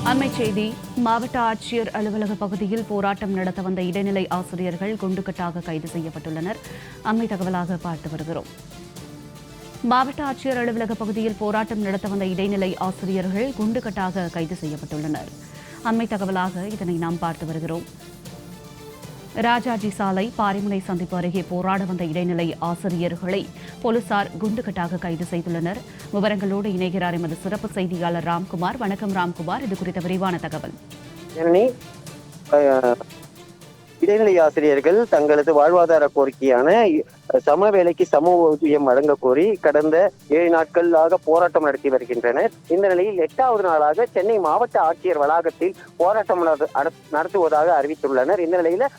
அண்மைச் செய்தி. மாவட்ட ஆட்சியர் அலுவலக பகுதியில் போராட்டம் நடத்த வந்த இடைநிலை ஆசிரியர்கள் குண்டுக்கட்டாக கைது செய்யப்பட்டுள்ளனர். அண்மை தகவலாக பார்த்து வருகிறோம். மாவட்ட ஆட்சியர் அலுவலக பகுதியில் போராட்டம் நடத்த வந்த இடைநிலை ஆசிரியர்கள் குண்டுக்கட்டாக கைது செய்யப்பட்டுள்ளனர். அண்மை தகவலாக இதனை நாம் பார்த்து வருகிறோம். ராஜாஜி சாலை பாரிமுனை சந்திப்பு அருகே போராட வந்த இடைநிலை ஆசிரியர்களை போலீசார் குண்டுக்கட்டாக கைது செய்துள்ளனர். விவரங்களோடு இணைகிறார் எமது சிறப்பு செய்தியாளர் ராம்குமார். வணக்கம் ராம்குமார், இது குறித்த விரிவான தகவல். இடைநிலை ஆசிரியர்கள் தங்களது வாழ்வாதார கோரிக்கையான சம வேலைக்கு சம ஊதியம் வழங்க கோரி கடந்த 7 நாட்களாக போராட்டம் நடத்தி வருகின்றனர். இந்த நிலையில் 8வது நாளாக சென்னை மாவட்ட ஆட்சியர் வளாகத்தில் போராட்டம் நடத்துவதாக அறிவித்துள்ளனர். இந்த நிலையில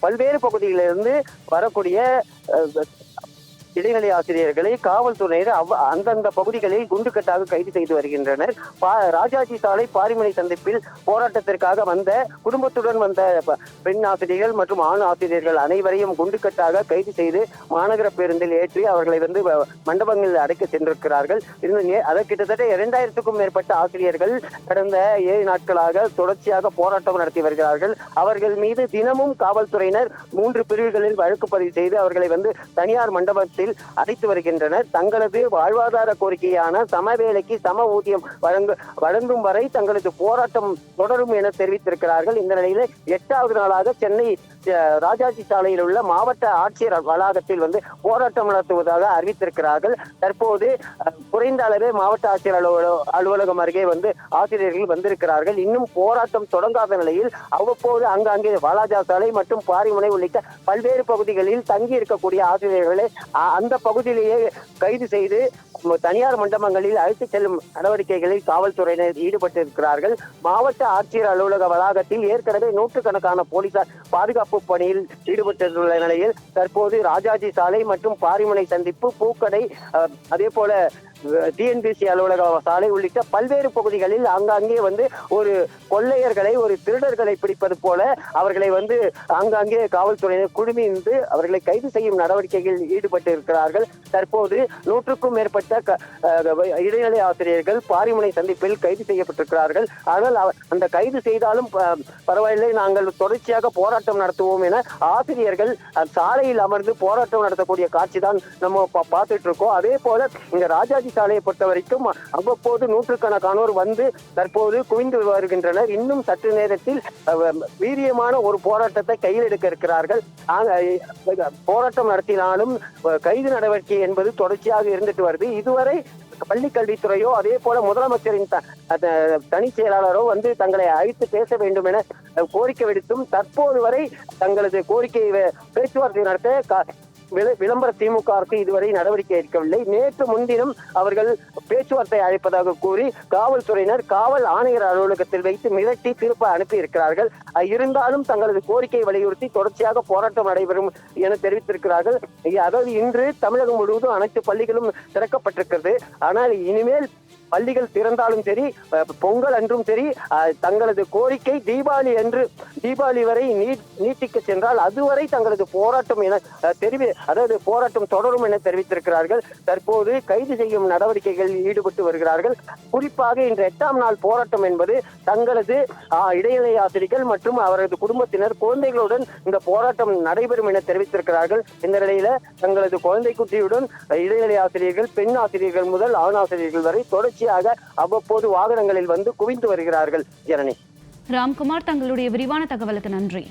பல்வேறு பகுதிகளிலிருந்து வரக்கூடிய இடைநிலை ஆசிரியர்களை காவல்துறையினர் அந்தந்த பகுதிகளில் குண்டுக்கட்டாக கைது செய்து வருகின்றனர். ராஜாஜி சாலை பாரிமுனை சந்திப்பில் போராட்டத்திற்காக வந்த குடும்பத்துடன் வந்த பெண் ஆசிரியர்கள் மற்றும் ஆண் ஆசிரியர்கள் அனைவரையும் குண்டுக்கட்டாக கைது செய்து மாநகர பேருந்தில் ஏற்றி அவர்களை மண்டபங்களில் அடைக்க சென்றிருக்கிறார்கள். அதற்கு கிட்டத்தட்ட 2000க்கும் மேற்பட்ட ஆசிரியர்கள் கடந்த 7 நாட்களாக தொடர்ச்சியாக போராட்டம் நடத்தி வருகிறார்கள். அவர்கள் மீது தினமும் காவல்துறையினர் 3 பிரிவுகளில் வழக்கு பதிவு செய்து அவர்களை தனியார் மண்டபத்தில் அடைத்து வருகின்றனர். தங்களது வாழ்வாதார கோரிக்கையான சம வேலைக்கு சம ஊதியம் வழங்கும் வரை தங்களது போராட்டம் தொடரும் என தெரிவித்திருக்கிறார்கள். இந்த நிலையில 8வது நாளாக சென்னை ராஜாஜி சாலையில் உள்ள மாவட்ட ஆட்சியர் வளாகத்தில் போராட்டம் நடத்துவதாக அறிவித்திருக்கிறார்கள். தற்போது குறைந்த அளவே மாவட்ட ஆட்சியர் அலுவலகம் அருகே ஆசிரியர்கள் வந்திருக்கிறார்கள். இன்னும் போராட்டம் தொடங்காத நிலையில் அவ்வப்போது அங்கே வாலாஜா சாலை மற்றும் பாரிமுனை உள்ளிட்ட பல்வேறு பகுதிகளில் தங்கி இருக்கக்கூடிய ஆசிரியர்களை அந்த பகுதியிலேயே கைது செய்து தனியார் மண்டபங்களில் அழைத்து செல்லும் நடவடிக்கைகளில் காவல்துறையினர் ஈடுபட்டிருக்கிறார்கள். மாவட்ட ஆட்சியர் அலுவலக வளாகத்தில் ஏற்கனவே நூற்றுக்கணக்கான போலீசார் பாதுகாப்பு பணியில் ஈடுபட்டுள்ள நிலையில் தற்போது ராஜாஜி சாலை மற்றும் பாரிமுனை சந்திப்பு, பூக்கடை, அதே போல டிஎன்பிசி அலுவலக சாலை உள்ளிட்ட பல்வேறு பகுதிகளில் ஆங்காங்கே ஒரு கொள்ளையர்களை, ஒரு திருடர்களை பிடிப்பது போல அவர்களை ஆங்காங்கே காவல்துறையினர் குழுமியிருந்து அவர்களை கைது செய்யும் நடவடிக்கைகளில் ஈடுபட்டு இருக்கிறார்கள். தற்போது 100க்கும் மேற்பட்ட இடைநிலை ஆசிரியர்கள் பாரிமுனை சந்திப்பில் கைது செய்யப்பட்டிருக்கிறார்கள். ஆனால் அந்த கைது செய்தாலும் பரவாயில்லை, நாங்கள் தொடர்ச்சியாக போராட்டம் நடத்துவோம் என ஆசிரியர்கள் சாலையில் அமர்ந்து போராட்டம் நடத்தக்கூடிய காட்சி தான் நம்ம பார்த்துட்டு இருக்கோம். அதே போல இந்த ராஜாஜி சாலையை பொறுத்த வரைக்கும் அவ்வப்போது நூற்றுக்கணக்கானோர் தற்போது குவிந்து வருகின்றனர். இன்னும் சற்று நேரத்தில் வீரியமான ஒரு போராட்டத்தை கையில் எடுக்க இருக்கிறார்கள். போராட்டம் நடத்தினாலும் கைது நடவடிக்கை என்பது தொடர்ச்சியாக இருந்துட்டு வருது. இதுவரை பள்ளிக்கல்வித்துறையோ அதே போல முதலமைச்சரின் தனி செயலாளரோ தங்களை அழைத்து பேச வேண்டும் என கோரிக்கை விடுத்தும் தற்போது வரை தங்களது கோரிக்கையை பேச்சுவார்த்தை நடத்த விளம்பர திமுக அரசு இதுவரை நடவடிக்கை எடுக்கவில்லை. நேற்று முன்தினம் அவர்கள் பேச்சுவார்த்தை அழைப்பதாக கூறி காவல்துறையினர் காவல் ஆணையர் அலுவலகத்தில் வைத்து மிரட்டி திருப்ப அனுப்பி இருக்கிறார்கள். இருந்தாலும் தங்களது கோரிக்கையை வலியுறுத்தி தொடர்ச்சியாக போராட்டம் நடைபெறும் என தெரிவித்திருக்கிறார்கள். அதாவது இன்று தமிழகம் முழுவதும் அனைத்து பள்ளிகளும் திறக்கப்பட்டிருக்கிறது. ஆனால் இனிமேல் பள்ளிகள் திறந்தாலும் சரி, பொங்கல் அன்றும் சரி, தங்களது கோரிக்கை தீபாவளி வரை நீட்டிக்க சென்றால் அதுவரை தங்களது போராட்டம் என போராட்டம் தொடரும் என தெரிவித்திருக்கிறார்கள். தற்போது கைது செய்யும் நடவடிக்கைகளில் ஈடுபட்டு வருகிறார்கள். குறிப்பாக இன்று 8ஆம் நாள் போராட்டம் என்பது தங்களது இடைநிலை ஆசிரியர்கள் மற்றும் அவரது குடும்பத்தினர் குழந்தைகளுடன் இந்த போராட்டம் நடைபெறும் என தெரிவித்திருக்கிறார்கள். இந்த நிலையில தங்களது குழந்தை குட்டியுடன் இடைநிலை ஆசிரியர்கள், பெண் ஆசிரியர்கள் முதல் ஆண் ஆசிரியர்கள் வரை தொடர்ச்சியாக அவ்வப்போது வாகனங்களில் குவிந்து வருகிறார்கள். ஜனனி, ராம்குமார், தங்களுடைய விரிவான தகவலுக்கு நன்றி.